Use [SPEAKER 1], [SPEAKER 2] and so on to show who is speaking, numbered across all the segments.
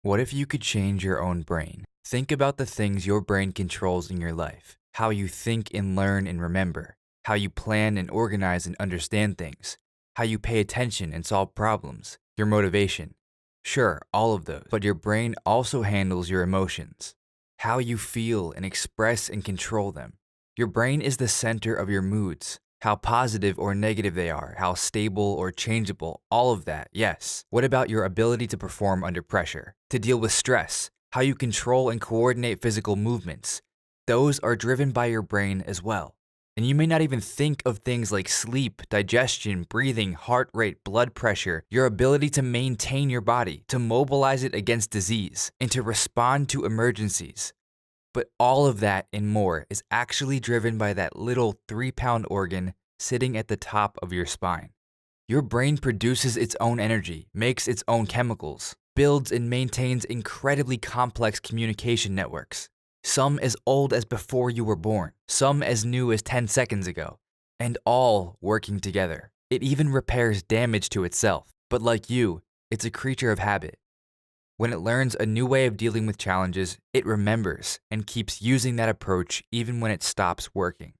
[SPEAKER 1] What if you could change your own brain? Think about the things your brain controls in your life, how you think and learn and remember, how you plan and organize and understand things, how you pay attention and solve problems, your motivation. Sure, all of those, but your brain also handles your emotions, how you feel and express and control them. Your brain is the center of your moods, how positive or negative they are, how stable or changeable, all of that, yes. What about your ability to perform under pressure, to deal with stress, how you control and coordinate physical movements? Those are driven by your brain as well. And you may not even think of things like sleep, digestion, breathing, heart rate, blood pressure, your ability to maintain your body, to mobilize it against disease, and to respond to emergencies. But all of that and more is actually driven by that little 3-pound organ sitting at the top of your spine. Your brain produces its own energy, makes its own chemicals, builds and maintains incredibly complex communication networks. Some as old as before you were born, some as new as 10 seconds ago, and all working together. It even repairs damage to itself. But like you, it's a creature of habit. When it learns a new way of dealing with challenges, it remembers and keeps using that approach even when it stops working.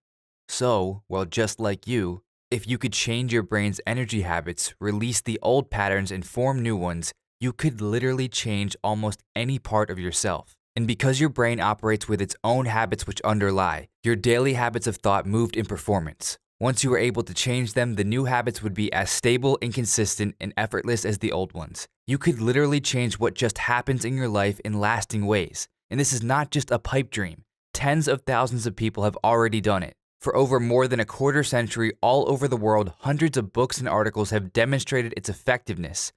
[SPEAKER 1] So, well, just like you, if you could change your brain's energy habits, release the old patterns and form new ones, you could literally change almost any part of yourself. And because your brain operates with its own habits which underlie, your daily habits of thought moved in performance. Once you were able to change them, the new habits would be as stable, inconsistent, and effortless as the old ones. You could literally change what just happens in your life in lasting ways. And this is not just a pipe dream. Tens of thousands of people have already done it. For over more than a quarter century, all over the world, hundreds of books and articles have demonstrated its effectiveness.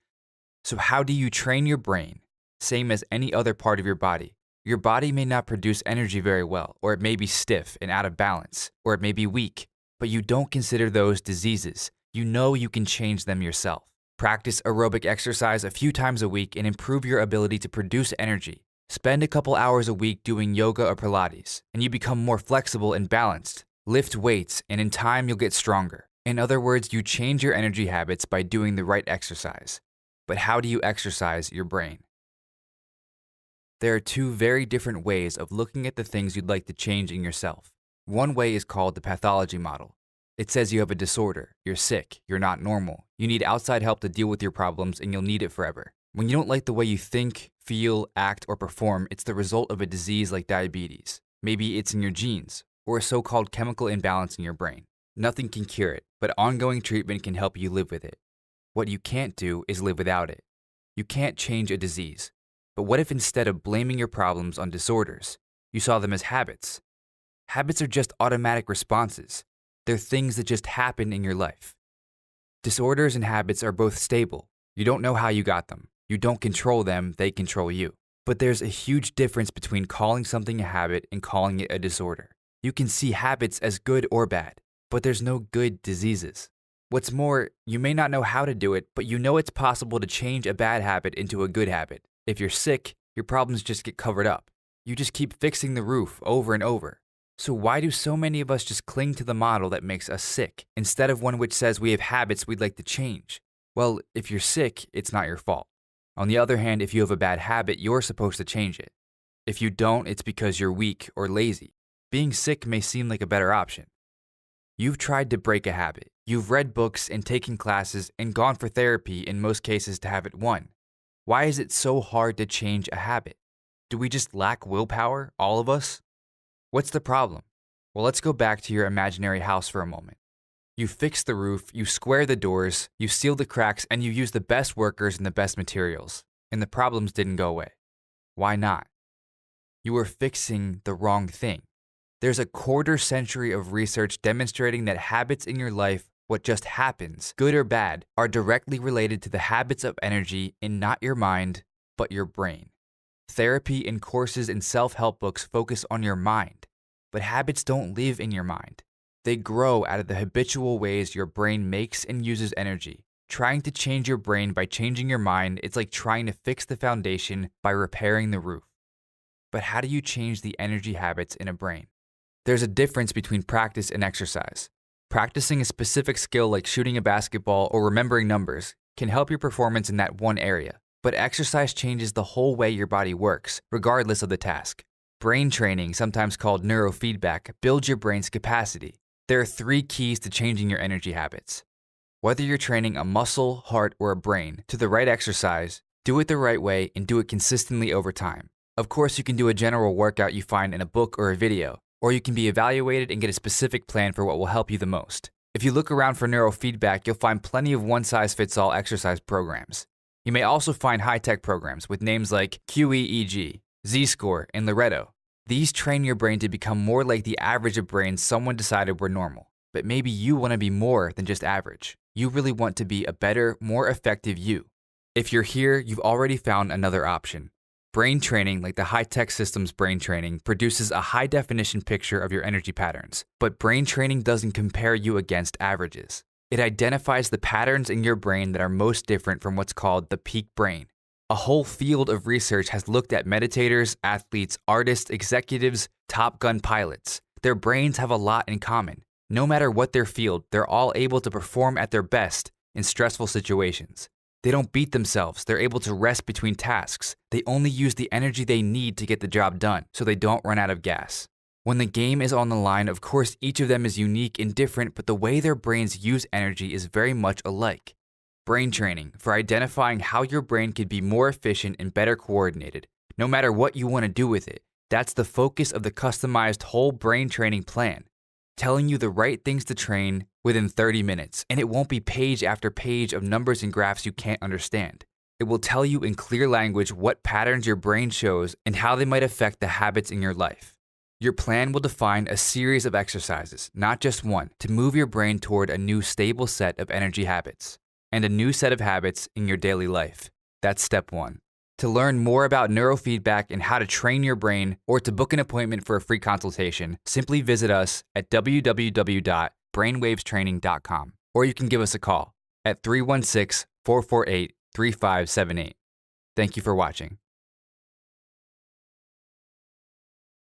[SPEAKER 1] So how do you train your brain? Same as any other part of your body. Your body may not produce energy very well, or it may be stiff and out of balance, or it may be weak. But you don't consider those diseases. You know you can change them yourself. Practice aerobic exercise a few times a week and improve your ability to produce energy. Spend a couple hours a week doing yoga or Pilates, and you become more flexible and balanced. Lift weights, and in time you'll get stronger. In other words, you change your energy habits by doing the right exercise. But how do you exercise your brain? There are two very different ways of looking at the things you'd like to change in yourself. One way is called the pathology model. It says you have a disorder, you're sick, you're not normal, you need outside help to deal with your problems, and you'll need it forever. When you don't like the way you think, feel, act, or perform, it's the result of a disease like diabetes. Maybe it's in your genes, or a so-called chemical imbalance in your brain. Nothing can cure it, but ongoing treatment can help you live with it. What you can't do is live without it. You can't change a disease. But what if instead of blaming your problems on disorders, you saw them as habits? Habits are just automatic responses. They're things that just happen in your life. Disorders and habits are both stable. You don't know how you got them. You don't control them, they control you. But there's a huge difference between calling something a habit and calling it a disorder. You can see habits as good or bad, but there's no good diseases. What's more, you may not know how to do it, but you know it's possible to change a bad habit into a good habit. If you're sick, your problems just get covered up. You just keep fixing the roof over and over. So why do so many of us just cling to the model that makes us sick, instead of one which says we have habits we'd like to change? Well, if you're sick, it's not your fault. On the other hand, if you have a bad habit, you're supposed to change it. If you don't, it's because you're weak or lazy. Being sick may seem like a better option. You've tried to break a habit. You've read books and taken classes and gone for therapy in most cases to have it won. Why is it so hard to change a habit? Do we just lack willpower, all of us? What's the problem? Well, let's go back to your imaginary house for a moment. You fix the roof, you square the doors, you seal the cracks, and you use the best workers and the best materials. And the problems didn't go away. Why not? You were fixing the wrong thing. There's a quarter century of research demonstrating that habits in your life, what just happens, good or bad, are directly related to the habits of energy in not your mind, but your brain. Therapy and courses and self-help books focus on your mind, but habits don't live in your mind. They grow out of the habitual ways your brain makes and uses energy. Trying to change your brain by changing your mind, it's like trying to fix the foundation by repairing the roof. But how do you change the energy habits in a brain? There's a difference between practice and exercise. Practicing a specific skill like shooting a basketball or remembering numbers can help your performance in that one area. but exercise changes the whole way your body works, regardless of the task. Brain training, sometimes called neurofeedback, builds your brain's capacity. There are 3 keys to changing your energy habits. Whether you're training a muscle, heart, or a brain, to the right exercise, do it the right way and do it consistently over time. Of course, you can do a general workout you find in a book or a video, or you can be evaluated and get a specific plan for what will help you the most. If you look around for neurofeedback, you'll find plenty of one-size-fits-all exercise programs. You may also find high-tech programs with names like QEEG, Z-Score, and Loretto. These train your brain to become more like the average of brains someone decided were normal. But maybe you want to be more than just average. You really want to be a better, more effective you. If you're here, you've already found another option. Brain training, like the high-tech systems brain training, produces a high-definition picture of your energy patterns. But brain training doesn't compare you against averages. It identifies the patterns in your brain that are most different from what's called the peak brain. A whole field of research has looked at meditators, athletes, artists, executives, Top Gun pilots. Their brains have a lot in common. No matter what their field, they're all able to perform at their best in stressful situations. They don't beat themselves. They're able to rest between tasks. They only use the energy they need to get the job done, so they don't run out of gas. When the game is on the line, of course, each of them is unique and different, but the way their brains use energy is very much alike. Brain training, for identifying how your brain could be more efficient and better coordinated, no matter what you want to do with it. That's the focus of the customized whole brain training plan. Telling you the right things to train within 30 minutes, and it won't be page after page of numbers and graphs you can't understand. It will tell you in clear language what patterns your brain shows and how they might affect the habits in your life. Your plan will define a series of exercises, not just one, to move your brain toward a new stable set of energy habits and a new set of habits in your daily life. That's step 1. To learn more about neurofeedback and how to train your brain, or to book an appointment for a free consultation, simply visit us at www.brainwavestraining.com, or you can give us a call at 316-448-3578. Thank you for watching.